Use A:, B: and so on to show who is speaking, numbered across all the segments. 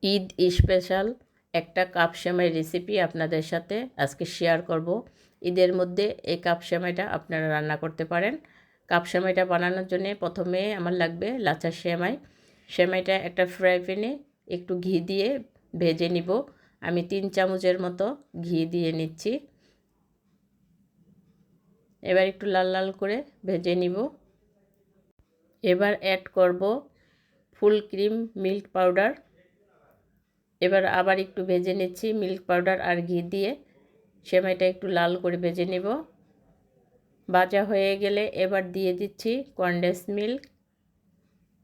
A: Eid special একটা cup সেমাই recipe আপনাদের সাথে আজকে শেয়ার করব। ঈদের মধ্যে এই কাপ সেমাইটা আপনারা রান্না করতে পারেন। কাপ সেমাইটা বানানোর জন্য প্রথমে আমার লাগবে লাচা সেমাই। সেমাইটা একটা ফ্রাই প্যানে একটু ঘি দিয়ে ভেজে নিব। আমি 3 চামচের মতো ঘি দিয়ে নিচ্ছি। এবার একটু লাল লাল করে ভেজে নিব। এবার অ্যাড করব ফুল ক্রিম মিল্ক পাউডার। এবার আবার একটু ভেজে নিচ্ছি মিল্ক পাউডার আর ঘি দিয়ে। সেমাইটা একটু লাল করে ভেজে নেব। ভাজা হয়ে গেলে এবার দিয়ে দিচ্ছি কনডেন্স মিল্ক।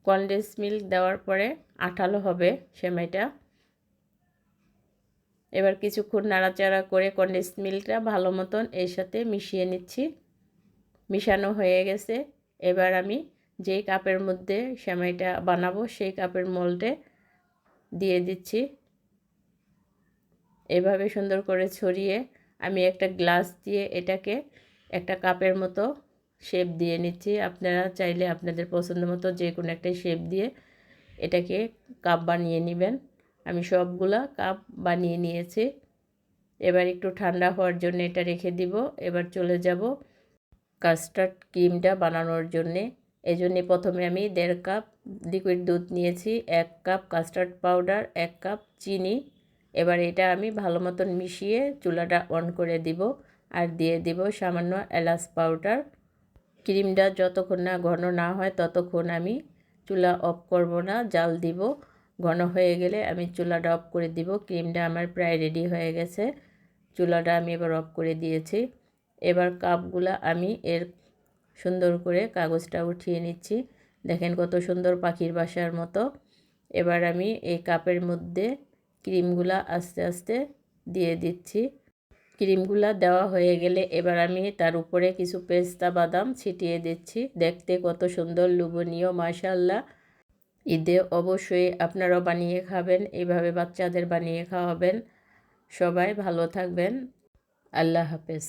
A: কনডেন্স মিল্ক দেওয়ার পরে আঠালো হবে সেমাইটা। এবার কিছুক্ষণ নাড়াচাড়া করে কনডেন্স মিল্কটা ভালো মতন এর সাথে মিশিয়ে নিচ্ছি। মিশানো হয়ে গেছে। এবার আমি যেই কাপের মধ্যে সেমাইটা বানাবো সেই কাপের মোল্ডে দিয়ে দিচ্ছি। এভাবে সুন্দর করে ছড়িয়ে আমি একটা গ্লাস দিয়ে এটাকে একটা কাপের মতো শেপ দিয়ে নিচ্ছি। আপনারা চাইলে আপনাদের পছন্দ মতো যে কোনো একটা শেপ দিয়ে এটাকে কাপ বানিয়ে নেবেন। আমি সবগুলা কাপ বানিয়ে নিয়েছি। এবার একটু ঠান্ডা হওয়ার জন্য এটা রেখে দিব। এবার চলে যাব কাস্টার্ড ক্রিমটা বানানোর জন্যে। এই জন্যে প্রথমে আমি 1.5 কাপ লিকুইড দুধ নিয়েছি, 1 কাপ কাস্টার্ড পাউডার, 1 কাপ চিনি। এবার এটা আমি ভালো মতন মিশিয়ে চুলাটা অন করে দিব আর দিয়ে দিব সামান্য এলাচ পাউডার। ক্রিমটা যতক্ষণ না ঘন না হয় ততক্ষণ আমি চুলা অফ করব না, জাল দিব। ঘন হয়ে গেলে আমি চুলাটা অফ করে দিব। ক্রিমটা আমার প্রায় রেডি হয়ে গেছে। চুলাটা আমি এবার অফ করে দিয়েছি। এবার কাপগুলা আমি এর সুন্দর করে কাগজটা উঠিয়ে নিচ্ছি। দেখেন কত সুন্দর পাখির বাসার মতো। এবার আমি এই কাপের মধ্যে ক্রিমগুলা আস্তে আস্তে দিয়ে দিচ্ছি। ক্রিমগুলা দেওয়া হয়ে গেলে এবার আমি তার উপরে কিছু পেস্তা বাদাম ছিটিয়ে দিচ্ছি। দেখতে কত সুন্দর লোভনীয়, মাশাআল্লাহ। ঈদে অবশ্যই আপনারাও বানিয়ে খাবেন, এইভাবে বাচ্চাদের বানিয়ে খাওয়াবেন। সবাই ভালো থাকবেন। আল্লাহ হাফেজ।